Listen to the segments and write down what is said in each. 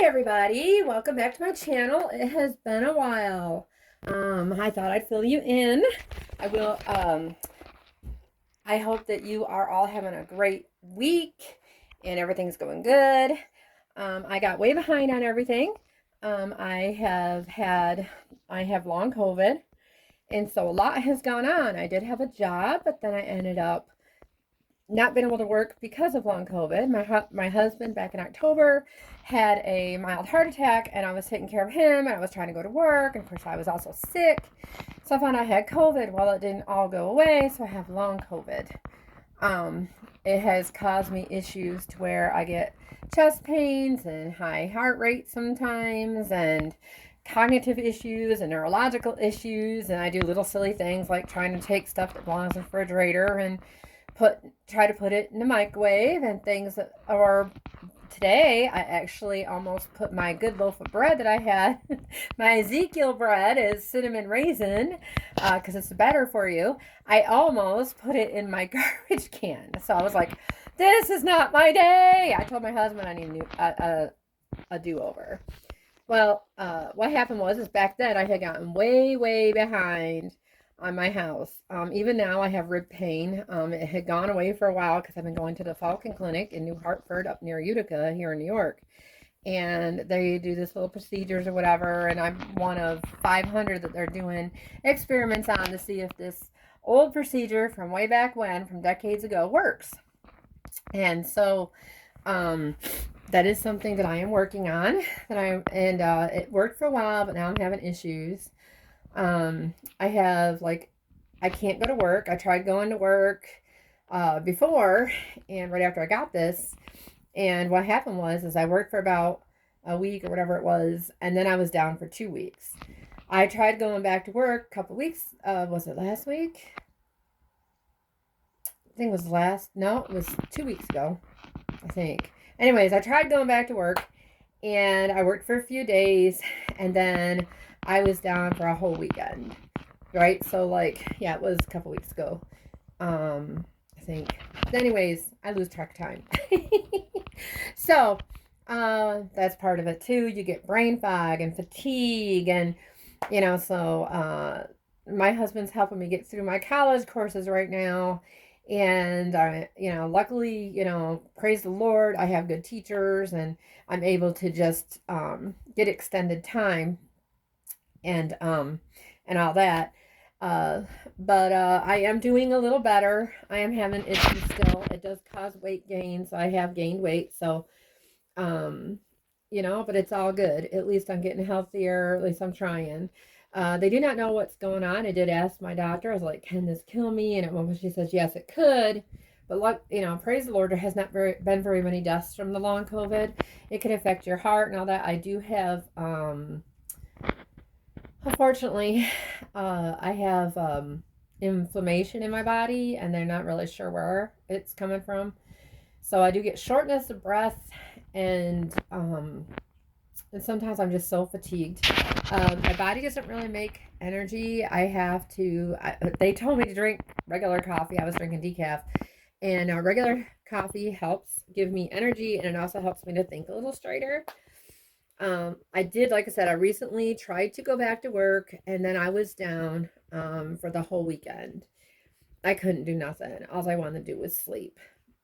Hey everybody, welcome back to my channel. It has been a while. I thought I'd fill you in. I will I hope that you are all having a great week and everything's going good. I got way behind on everything. I have long COVID, and so a lot has gone on. I did have a job, but then I ended up not been able to work because of long COVID. My husband back in October had a mild heart attack, and I was taking care of him, and I was trying to go to work, and of course I was also sick. So I found I had COVID. Well, it didn't all go away, so I have long COVID. Um, it has caused me issues to where I get chest pains and high heart rate sometimes, and cognitive issues and neurological issues, and I do little silly things like trying to take stuff that belongs in the refrigerator and try to put it in the microwave and things that are today. I actually almost put my good loaf of bread that I had, my Ezekiel bread is cinnamon raisin, because it's better for you. I almost put it in my garbage can. So I was like, this is not my day. I told my husband I need a do-over. Well, what happened was back then I had gotten way behind on my house. Even now I have rib pain. It had gone away for a while because I've been going to the Falcon Clinic in New Hartford up near Utica here in New York. And they do this little procedures or whatever. And I'm one of 500 that they're doing experiments on to see if this old procedure from way back when, from decades ago, works. And so, that is something that I am working on. It worked for a while, but now I'm having issues. I have I can't go to work. I tried going to work before, and right after I got this, and what happened is I worked for about a week or whatever it was, and then I was down for 2 weeks. I tried going back to work a couple weeks. Was it last week? I think it was no, it was 2 weeks ago, I think. Anyways, I tried going back to work, and I worked for a few days, and then I was down for a whole weekend, right? So yeah, it was a couple weeks ago, I think. But anyways, I lose track of time. So, that's part of it too. You get brain fog and fatigue, and my husband's helping me get through my college courses right now. And luckily, praise the Lord, I have good teachers, and I'm able to just get extended time and all that. But I am doing a little better. I am having issues still. It does cause weight gain, so I have gained weight. So, um, but it's all good. At least I'm getting healthier. At least I'm trying. They do not know what's going on. I did ask my doctor. I was like, "Can this kill me?" And at one point she says, "Yes, it could." But praise the Lord, there has not been very many deaths from the long COVID. It could affect your heart and all that. I do have, unfortunately, I have inflammation in my body, and they're not really sure where it's coming from. So I do get shortness of breath, and sometimes I'm just so fatigued. My body doesn't really make energy. They told me to drink regular coffee. I was drinking decaf. And regular coffee helps give me energy, and it also helps me to think a little straighter. I did, like I said, I recently tried to go back to work, and then I was down for the whole weekend. I couldn't do nothing. All I wanted to do was sleep.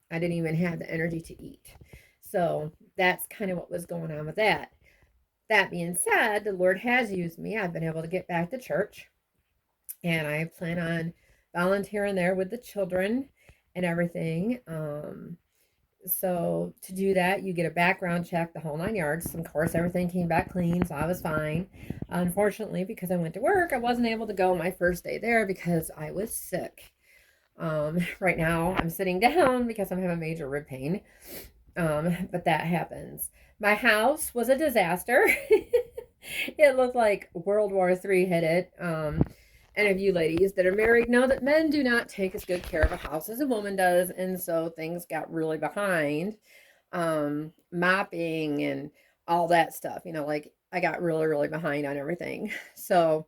I didn't even have the energy to eat. So that's kind of what was going on with that. That being said, the Lord has used me. I've been able to get back to church, and I plan on volunteering there with the children and everything. So to do that, you get a background check, the whole 9 yards. Of course, everything came back clean, so I was fine. Unfortunately, because I went to work, I wasn't able to go my first day there because I was sick. Right now, I'm sitting down because I'm having major rib pain. But that happens. My house was a disaster. It looked like World War III hit it. And if you ladies that are married know that men do not take as good care of a house as a woman does, and so things got really behind. Mopping and all that stuff. I got really behind on everything. So,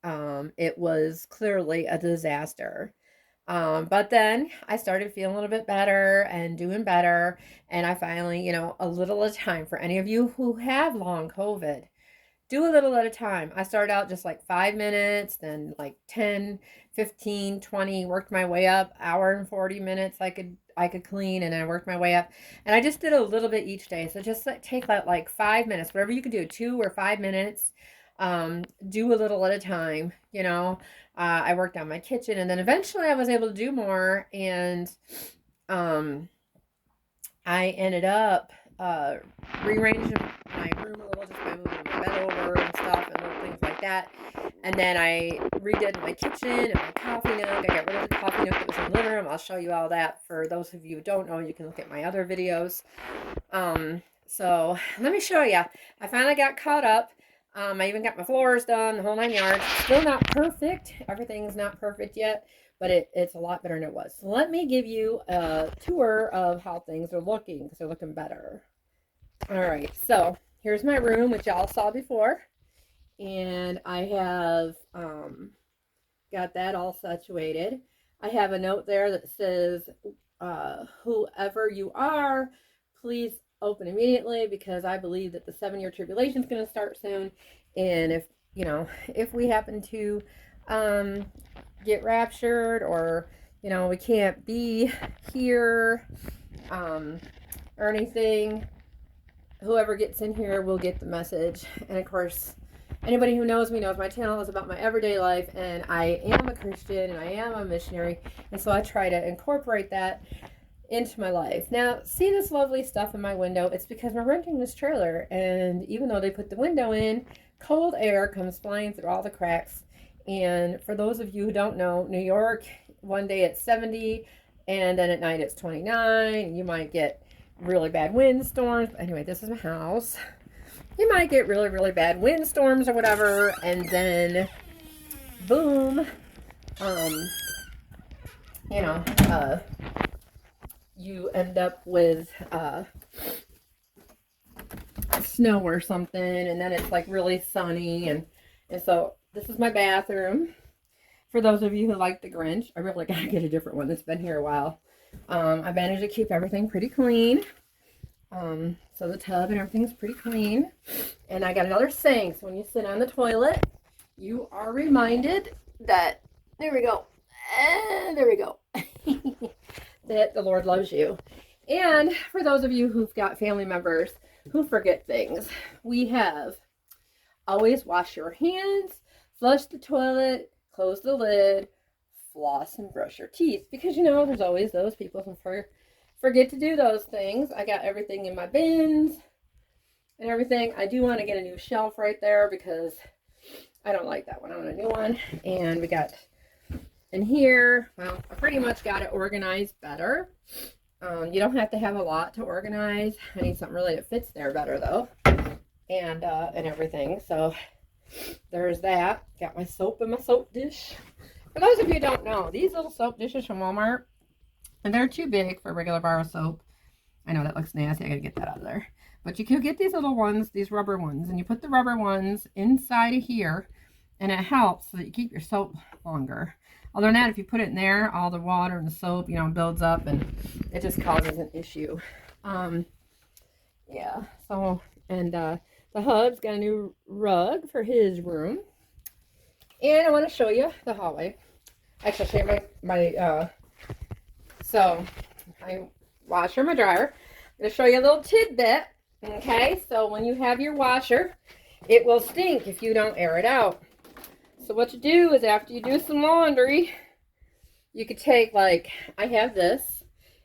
it was clearly a disaster. But then I started feeling a little bit better and doing better. And I finally, a little at a time, for any of you who have long COVID, do a little at a time. I started out just like 5 minutes, then like 10, 15, 20, worked my way up, hour and 40 minutes I could clean, and then I worked my way up. And I just did a little bit each day. So just like, take like 5 minutes, whatever you can do, 2 or 5 minutes. Do a little at a time, I worked on my kitchen, and then eventually I was able to do more. And um, I ended up rearranging my room a little, just by moving my bed over and stuff and little things like that. And then I redid my kitchen and my coffee nook. I got rid of the coffee nook that was in the living room. I'll show you all that. For those of you who don't know, you can look at my other videos. So let me show you. I finally got caught up. I even got my floors done, the whole 9 yards. Still not perfect. Everything's not perfect yet, but it's a lot better than it was. So let me give you a tour of how things are looking, because they're looking better. All right, so here's my room, which y'all saw before. And I have got that all situated. I have a note there that says, whoever you are, please open immediately, because I believe that the 7-year tribulation is going to start soon. And if we happen to get raptured, or we can't be here or anything, whoever gets in here will get the message. And of course, anybody who knows me knows my channel is about my everyday life, and I am a Christian and I am a missionary, and so I try to incorporate that into my life. Now, see this lovely stuff in my window? It's because we're renting this trailer, and even though they put the window in, cold air comes flying through all the cracks. And for those of you who don't know, New York, one day it's 70, and then at night it's 29. You might get really bad windstorms. Anyway, this is my house. You might get really, really bad windstorms or whatever, and then boom, you end up with snow or something, and then it's like really sunny, and so this is my bathroom. For those of you who like the Grinch, I really gotta get a different one that's been here a while. I managed to keep everything pretty clean. So the tub and everything's pretty clean. And I got another sink, so when you sit on the toilet, you are reminded that, there we go, that the Lord loves you. And for those of you who've got family members who forget things, we have always wash your hands, flush the toilet, close the lid, floss and brush your teeth, because there's always those people who forget to do those things. I got everything in my bins and everything. I do want to get a new shelf right there, because I don't like that one. I want a new one. And we got in here, well, I pretty much got it organized better. You don't have to have a lot to organize. I need something really that fits there better, though, and everything. So there's that. Got my soap in my soap dish. For those of you who don't know, these little soap dishes from Walmart, and they're too big for a regular bar of soap. I know that looks nasty. I gotta get that out of there. But you can get these little ones, these rubber ones, and you put the rubber ones inside of here, and it helps so that you keep your soap longer. Other than that, if you put it in there, all the water and the soap, builds up, and it just causes an issue. Yeah. So, and the hub's got a new rug for his room. And I want to show you the hallway. Actually, I'll show you my so my washer, my dryer. I'm going to show you a little tidbit. Okay, so when you have your washer, it will stink if you don't air it out. So what you do is, after you do some laundry, you could take, like, I have this,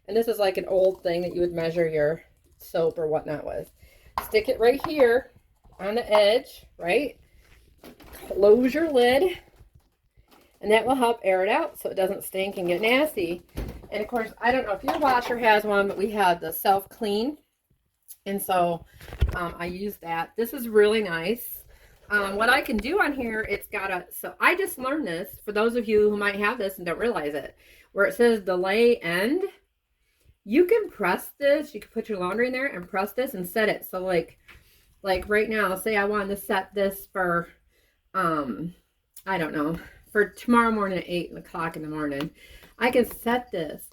and this is like an old thing that you would measure your soap or whatnot with. Stick it right here on the edge, right? Close your lid, and that will help air it out so it doesn't stink and get nasty. And of course, I don't know if your washer has one, but we have the self-clean, and so I use that. This is really nice. What I can do on here, it's got a, so I just learned this, for those of you who might have this and don't realize it, where it says delay end, you can press this, you can put your laundry in there and press this and set it. So like right now, say I wanted to set this for, I don't know, for tomorrow morning at 8 o'clock in the morning. I can set this.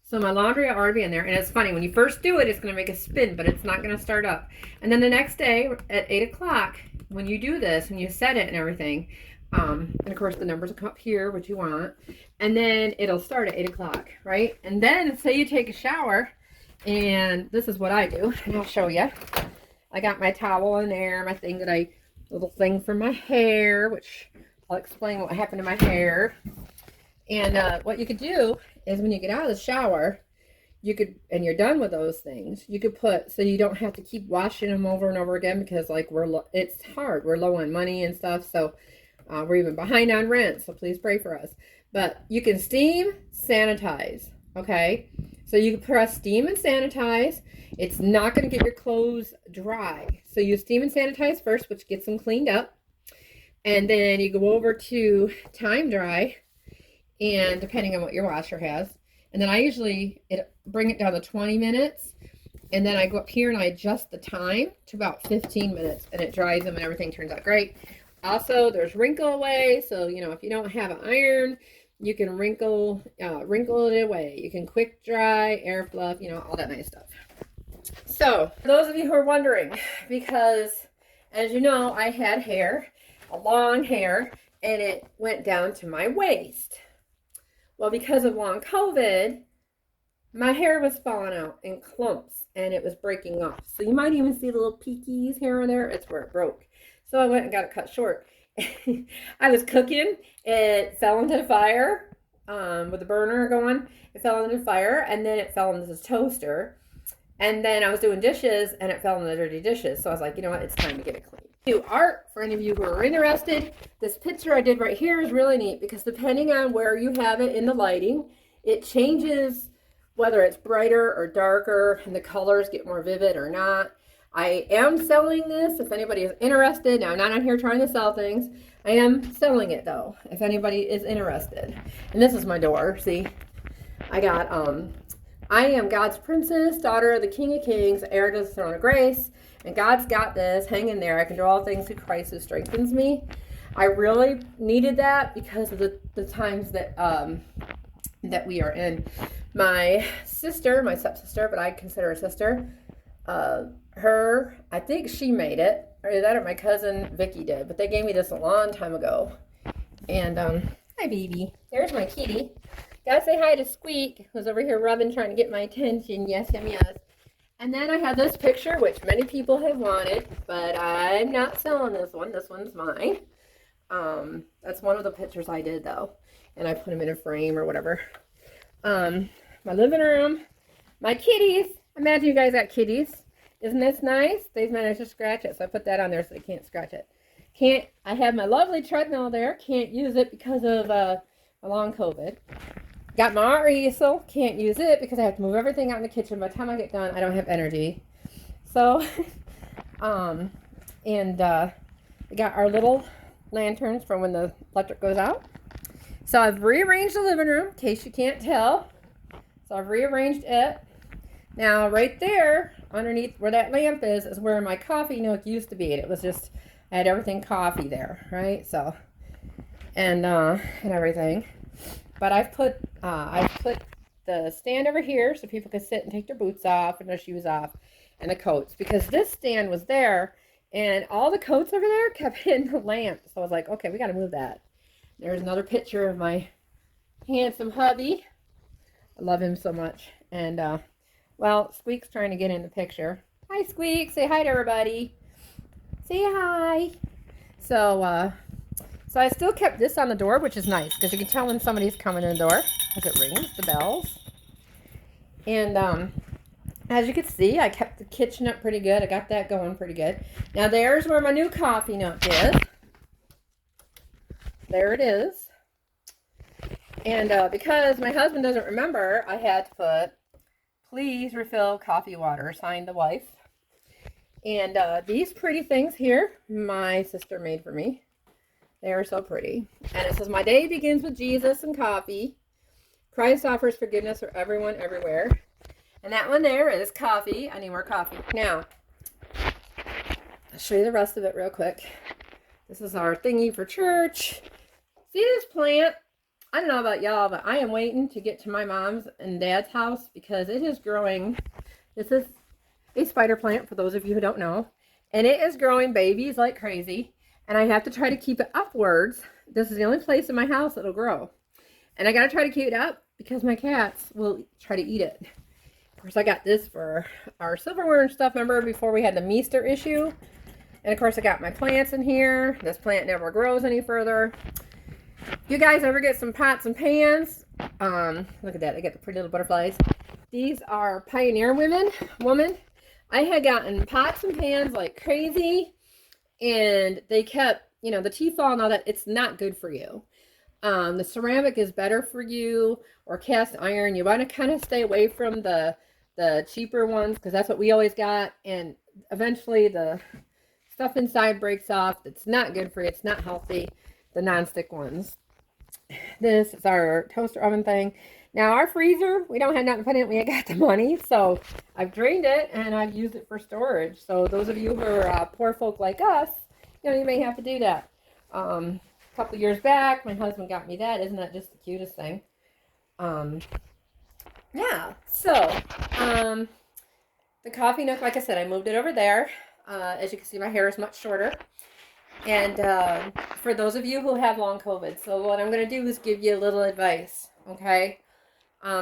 So my laundry will already be in there. And it's funny, when you first do it, it's going to make a spin, but it's not going to start up. And then the next day at 8 o'clock, when you do this and you set it and everything, and of course the numbers will come up here, what you want. And then it'll start at 8 o'clock, right? And then say you take a shower, and this is what I do, and I'll show you. I got my towel in there, my thing little thing for my hair, which I'll explain what happened to my hair. And what you could do is when you get out of the shower, you could, and you're done with those things, you could put, so you don't have to keep washing them over and over again, because like it's hard. We're low on money and stuff, so we're even behind on rent, so please pray for us. But you can steam, sanitize, okay? So you can press steam and sanitize. It's not going to get your clothes dry. So you steam and sanitize first, which gets them cleaned up. And then you go over to time dry, and depending on what your washer has. And then I usually bring it down to 20 minutes. And then I go up here and I adjust the time to about 15 minutes, and it dries them and everything turns out great. Also, there's wrinkle away. So, you know, if you don't have an iron, you can wrinkle it away. You can quick dry, air fluff, you know, all that nice stuff. So, for those of you who are wondering, because as you know, I had hair, a long hair, and it went down to my waist. Well, because of long COVID, my hair was falling out in clumps and it was breaking off. So you might even see little peekies here and there. It's where it broke. So I went and got it cut short. I was cooking. It fell into the fire with the burner going. It fell into the fire, and then it fell into this toaster. And then I was doing dishes and it fell in the dirty dishes. So I was like, you know what? It's time to get it clean. Do art, for any of you who are interested. This picture I did right here is really neat, because depending on where you have it in the lighting, it changes whether it's brighter or darker, and the colors get more vivid or not. I am selling this if anybody is interested. Now, I'm not on here trying to sell things. I am selling it though, if anybody is interested. And this is my door. See, I got I am God's princess, daughter of the King of Kings, heir to the throne of grace. And God's got this. Hang in there. I can do all things through Christ who strengthens me. I really needed that because of the times that that we are in. My sister, my stepsister, but I consider her sister, I think she made it. Or that or my cousin Vicky did. But they gave me this a long time ago. And hi baby. There's my kitty. Gotta say hi to Squeak, who's over here rubbing, trying to get my attention. Yes, yes. And then I have this picture, which many people have wanted, but I'm not selling this one. This one's mine. That's one of the pictures I did, though. And I put them in a frame or whatever. My living room. My kitties. Imagine you guys got kitties. Isn't this nice? They've managed to scratch it, so I put that on there so they can't scratch it. I have my lovely treadmill there. Can't use it because of a long COVID. Got my art easel. Can't use it because I have to move everything out in the kitchen. By the time I get done, I don't have energy. So, we got our little lanterns for when the electric goes out. So I've rearranged the living room, in case you can't tell. So I've rearranged it. Now, right there, underneath where that lamp is where my coffee nook used to be. And it was just, I had everything coffee there, right? So, and everything. But I've put the stand over here so people could sit and take their boots off and their shoes off and the coats, because this stand was there and all the coats over there kept hitting the lamp. So I was like, okay, we got to move that. There's another picture of my handsome hubby. I love him so much. And well, Squeak's trying to get in the picture. Hi, Squeak. Say hi to everybody. Say hi. So I still kept this on the door, which is nice because you can tell when somebody's coming in the door because it rings, the bells. And as you can see, I kept the kitchen up pretty good. I got that going pretty good. Now there's where my new coffee nook is. There it is. And because my husband doesn't remember, I had to put, please refill coffee water, signed the wife. And these pretty things here, my sister made for me. They are so pretty. And it says, my day begins with Jesus and coffee. Christ offers forgiveness for everyone, everywhere. And that one there is coffee. I need more coffee. Now, I'll show you the rest of it real quick. This is our thingy for church. See this plant? I don't know about y'all, but I am waiting to get to my mom's and dad's house because it is growing. This is a spider plant, for those of you who don't know. And it is growing babies like crazy. And I have to try to keep it upwards. This is the only place in my house that'll grow. And I got to try to keep it up because my cats will try to eat it. Of course, I got this for our silverware and stuff. Remember before we had the meester issue? And of course, I got my plants in here. This plant never grows any further. If you guys ever get some pots and pans, look at that. I got the pretty little butterflies. These are Pioneer woman. I had gotten pots and pans like crazy, and they kept, you know, the Tefal and all that. It's not good for you. The ceramic is better for you, or cast iron. You want to kind of stay away from the cheaper ones because that's what we always got. And eventually the stuff inside breaks off. It's not good for you. It's not healthy. The nonstick ones. This is our toaster oven thing. Now our freezer, we don't have nothing to put in it. We ain't got the money, so I've drained it and I've used it for storage. So those of you who are poor folk like us, you know, you may have to do that. A couple years back, my husband got me that. Isn't that just the cutest thing? Yeah. So the coffee nook, like I said, I moved it over there. As you can see, my hair is much shorter. And for those of you who have long COVID, so what I'm going to do is give you a little advice, okay?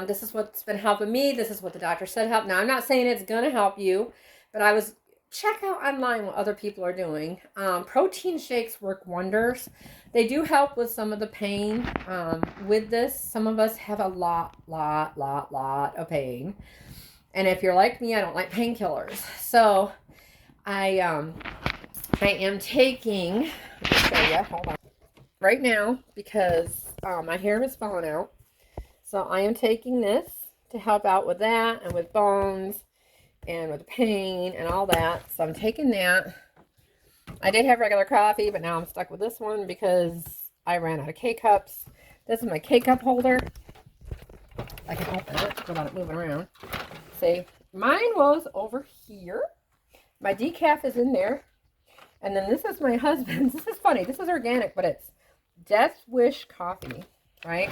This is what's been helping me. This is what the doctor said help. Now, I'm not saying it's going to help you, but I was check out online what other people are doing. Protein shakes work wonders. They do help with some of the pain. With this, some of us have a lot of pain. And if you're like me, I don't like painkillers. So I am taking, let me show you, hold on, right now, because my hair is falling out. So I am taking this to help out with that and with bones and with pain and all that. So I'm taking that. I did have regular coffee, but now I'm stuck with this one because I ran out of K-cups. This is my K-cup holder. I can open it without it moving around. See, mine was over here. My decaf is in there. And then this is my husband's. This is funny. This is organic, but it's Death Wish coffee, right?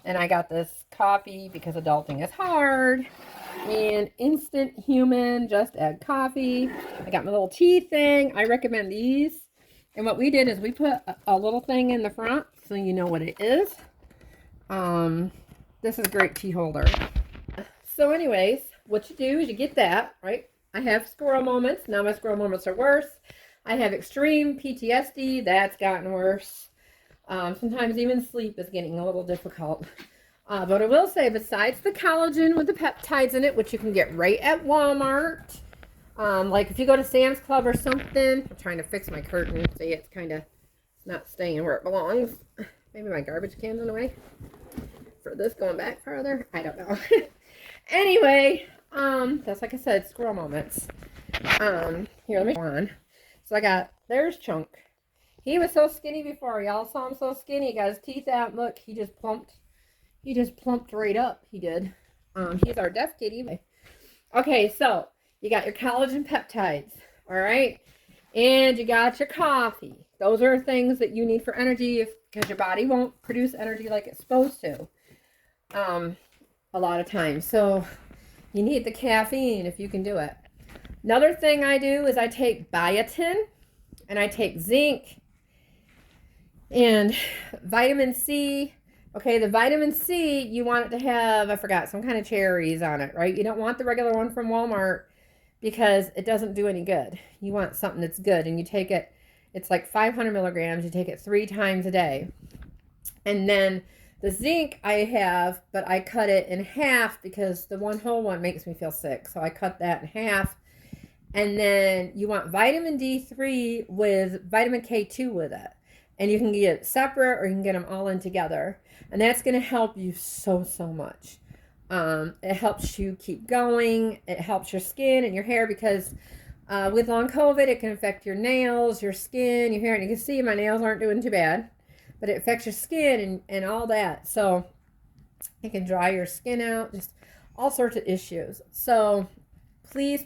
And I got this coffee because adulting is hard. And Instant Human, just add coffee. I got my little tea thing. I recommend these. And what we did is we put a little thing in the front so you know what it is. This is a great tea holder. So anyways, what you do is you get that, right? I have squirrel moments. Now my squirrel moments are worse. I have extreme PTSD. That's gotten worse. Sometimes even sleep is getting a little difficult. But I will say, besides the collagen with the peptides in it, which you can get right at Walmart, like if you go to Sam's Club or something, I'm trying to fix my curtain. See, it's kind of not staying where it belongs. Maybe my garbage can's in the way for this going back farther. I don't know. Anyway, that's like I said, squirrel moments. Here, let me go on. So I got, there's Chunk. He was so skinny before. Y'all saw him so skinny. He got his teeth out. Look, he just plumped. He just plumped right up. He did. He's our deaf kitty. Okay, so you got your collagen peptides. All right. And you got your coffee. Those are things that you need for energy because your body won't produce energy like it's supposed to. A lot of times. So you need the caffeine if you can do it. Another thing I do is I take biotin and I take zinc and vitamin C. Okay, the vitamin C, you want it to have, I forgot, some kind of cherries on it, right? You don't want the regular one from Walmart because it doesn't do any good. You want something that's good, and you take it, it's like 500 milligrams. You take it 3 times a day. And then the zinc I have, but I cut it in half because the one whole one makes me feel sick. So I cut that in half. And then you want vitamin D3 with vitamin K2 with it. And you can get it separate or you can get them all in together. And that's going to help you so much. It helps you keep going. It helps your skin and your hair because with long COVID, it can affect your nails, your skin, your hair. And you can see my nails aren't doing too bad. But it affects your skin and all that. So it can dry your skin out. Just all sorts of issues. So please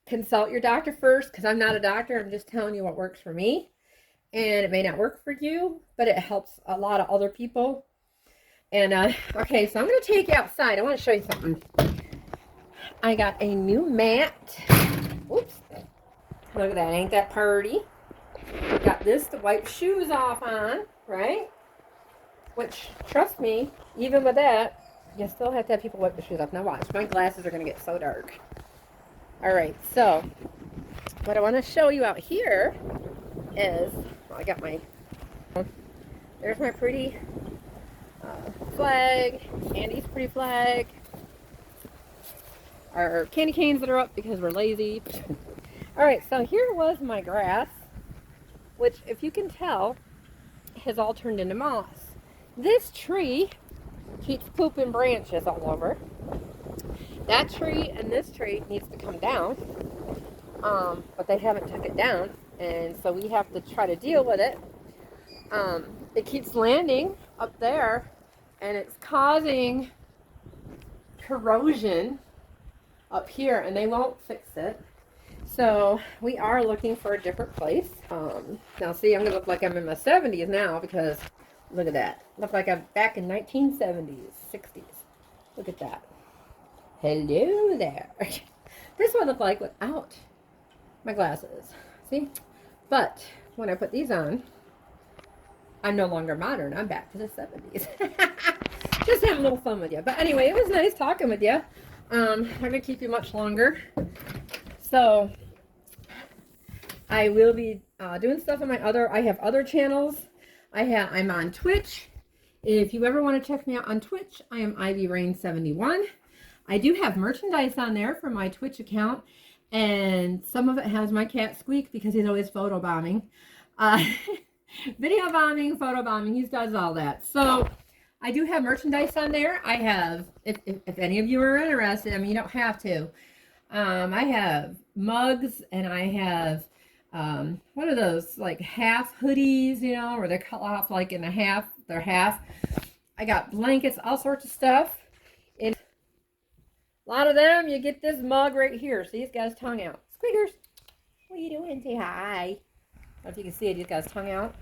consult your doctor first because I'm not a doctor. I'm just telling you what works for me. and it may not work for you, but it helps a lot of other people. And okay, so I'm going to take you outside. I want to show you something. I got a new mat. Oops. Look at that. Ain't that pretty? Got this to wipe shoes off on, right? Which, trust me, even with that, you still have to have people wipe the shoes off. Now watch. My glasses are going to get so dark. All right, so what I want to show you out here is, well, I got my, there's my pretty flag, Andy's pretty flag, our candy canes that are up because we're lazy. All right, so here was my grass, which, if you can tell, has all turned into moss. This tree keeps pooping branches all over. That tree and this tree needs to come down, but they haven't took it down, and so we have to try to deal with it. It keeps landing up there, and it's causing corrosion up here, and they won't fix it. So we are looking for a different place. Now see, I'm gonna look like I'm in my 70s now because look at that. Look like I'm back in 1970s, 60s. Look at that. Hello there. This is what I look like without my glasses. See? But when I put these on, I'm no longer modern. I'm back to the 70s. Just having a little fun with you. But anyway, it was nice talking with you. I'm not going to keep you much longer. So I will be doing stuff on I have other channels. I'm on Twitch. If you ever want to check me out on Twitch, I am IvyRain71. I do have merchandise on there for my Twitch account, and some of it has my cat Squeak because he's always photobombing. Video bombing, photo bombing, he does all that. So I do have merchandise on there. I have, if any of you are interested, I mean, you don't have to. I have mugs, and I have, what are those, like half hoodies, you know, where they're cut off like in a half, they're half. I got blankets, all sorts of stuff. And a lot of them, you get this mug right here. See, he's got his tongue out. Squeakers, what are you doing? Say hi. I don't know if you can see it, he's got his tongue out.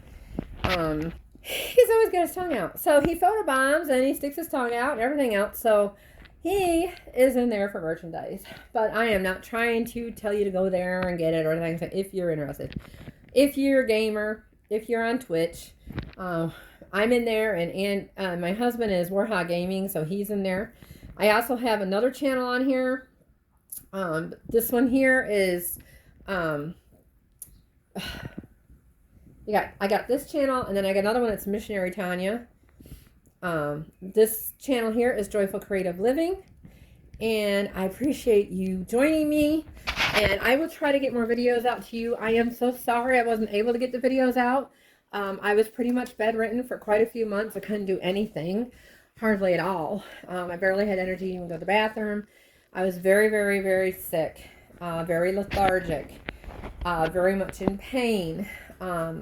He's always got his tongue out. So he photobombs and he sticks his tongue out and everything else. So he is in there for merchandise. But I am not trying to tell you to go there and get it or anything. So if you're interested. If you're a gamer, if you're on Twitch, I'm in there, and my husband is Warhawk Gaming, so he's in there. I also have another channel on here. This one here is, I got this channel, and then I got another one that's Missionary Tanya. This channel here is Joyful Creative Living, and I appreciate you joining me, and I will try to get more videos out to you. I am so sorry I wasn't able to get the videos out. I was pretty much bedridden for quite a few months. I couldn't do anything, hardly at all. I barely had energy to even go to the bathroom. I was very, very, very sick, very lethargic, very much in pain.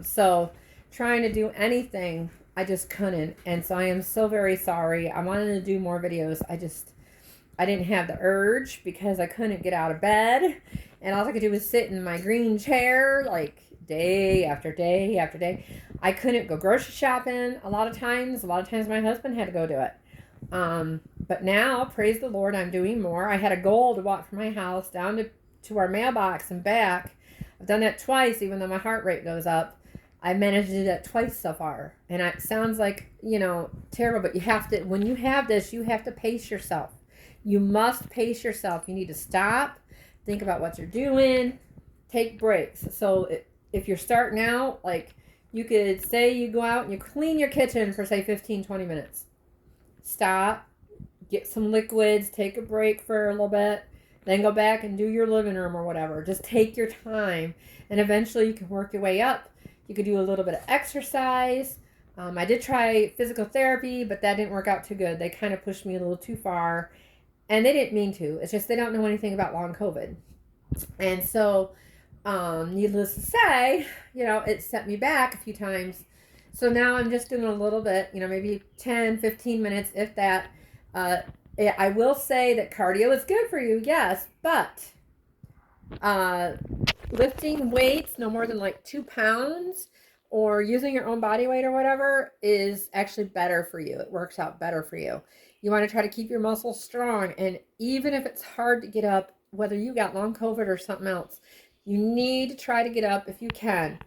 So trying to do anything, I just couldn't. And so I am so very sorry. I wanted to do more videos. I didn't have the urge because I couldn't get out of bed. And all I could do was sit in my green chair, like, day after day after day. I couldn't go grocery shopping a lot of times. A lot of times my husband had to go do it. But now, praise the Lord, I'm doing more. I had a goal to walk from my house down to our mailbox and back. I've done that twice, even though my heart rate goes up. I've managed to do that twice so far. And it sounds like, you know, terrible, but you have to, when you have this, you have to pace yourself. You must pace yourself. You need to stop, think about what you're doing, take breaks. So if you're starting out, like, you could say you go out and you clean your kitchen for, say, 15, 20 minutes. Stop, get some liquids, take a break for a little bit, then go back and do your living room or whatever. Just take your time, and eventually you can work your way up. You could do a little bit of exercise. I did try physical therapy, but that didn't work out too good. They kind of pushed me a little too far, and they didn't mean to. It's just they don't know anything about long COVID. And so, needless to say, you know, it set me back a few times. So now I'm just doing a little bit, you know, maybe 10, 15 minutes, if that. I will say that cardio is good for you, yes, but lifting weights no more than like 2 pounds or using your own body weight or whatever is actually better for you. It works out better for you. You want to try to keep your muscles strong. And even if it's hard to get up, whether you got long COVID or something else, you need to try to get up if you can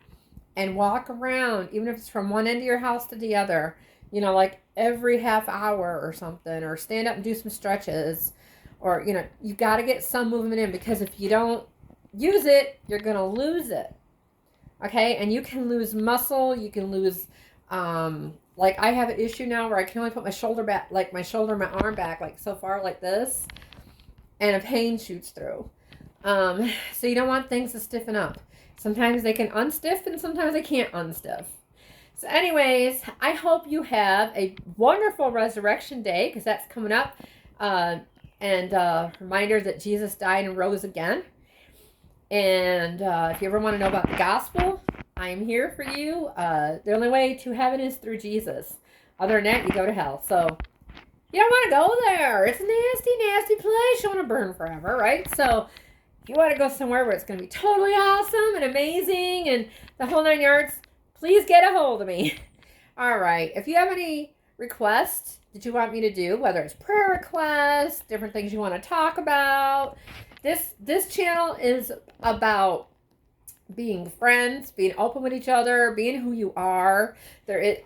and walk around, even if it's from one end of your house to the other, you know, like every half hour or something, or stand up and do some stretches, or, you know, you got to get some movement in, because if you don't use it, you're going to lose it. Okay. And you can lose muscle. You can lose, like I have an issue now where I can only put my shoulder back, like my shoulder, my arm back, like so far like this, and a pain shoots through. So you don't want things to stiffen up. Sometimes they can unstiff and sometimes they can't unstiff. So anyways, I hope you have a wonderful Resurrection Day, because that's coming up. And reminder that Jesus died and rose again. And if you ever want to know about the gospel, I am here for you. The only way to heaven is through Jesus. Other than that, you go to hell. So you don't want to go there. It's a nasty, nasty place. You want to burn forever, right? So if you want to go somewhere where it's going to be totally awesome and amazing and the whole 9 yards, please get a hold of me. All right. If you have any requests that you want me to do, whether it's prayer requests, different things you want to talk about, this channel is about being friends, being open with each other, being who you are.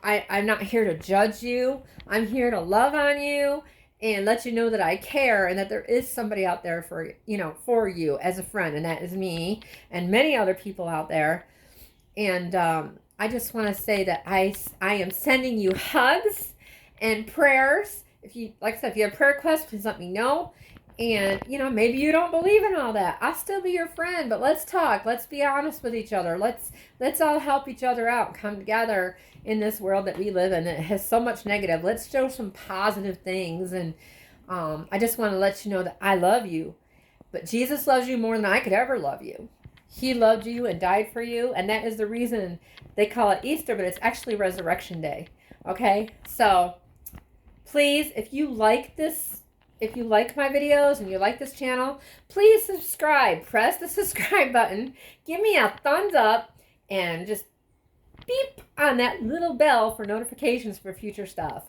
I'm not here to judge you. I'm here to love on you and let you know that I care, and that there is somebody out there for, you know, for you as a friend, and that is me and many other people out there. And I just want to say that I am sending you hugs and prayers. If you, like I said, if you have prayer requests, please let me know. And, you know, maybe you don't believe in all that. I'll still be your friend, but let's talk. Let's be honest with each other. Let's all help each other out, come together in this world that we live in that has so much negative. Let's show some positive things. And I just want to let you know that I love you, but Jesus loves you more than I could ever love you. He loved you and died for you, and that is the reason they call it Easter, but it's actually Resurrection Day. Okay? So please, if you like this, if you like my videos and you like this channel, please subscribe. Press the subscribe button. Give me a thumbs up and just beep on that little bell for notifications for future stuff.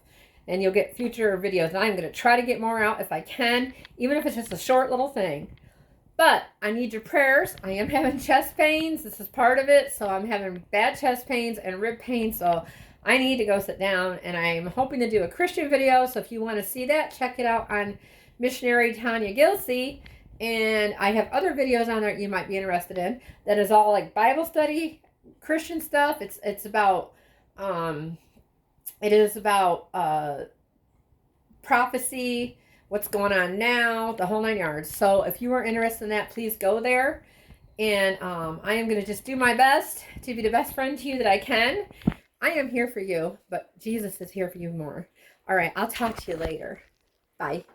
And you'll get future videos. And I'm going to try to get more out if I can, even if it's just a short little thing. But I need your prayers. I am having chest pains. This is part of it. So I'm having bad chest pains and rib pain. So I need to go sit down, and I'm hoping to do a Christian video. So if you want to see that, check it out on Missionary Tanya Gilsey. And I have other videos on there that you might be interested in. That is all like Bible study, Christian stuff. It's about it is about prophecy, what's going on now, the whole 9 yards. So if you are interested in that, please go there. And I am going to just do my best to be the best friend to you that I can. I am here for you, but Jesus is here for you more. All right, I'll talk to you later. Bye.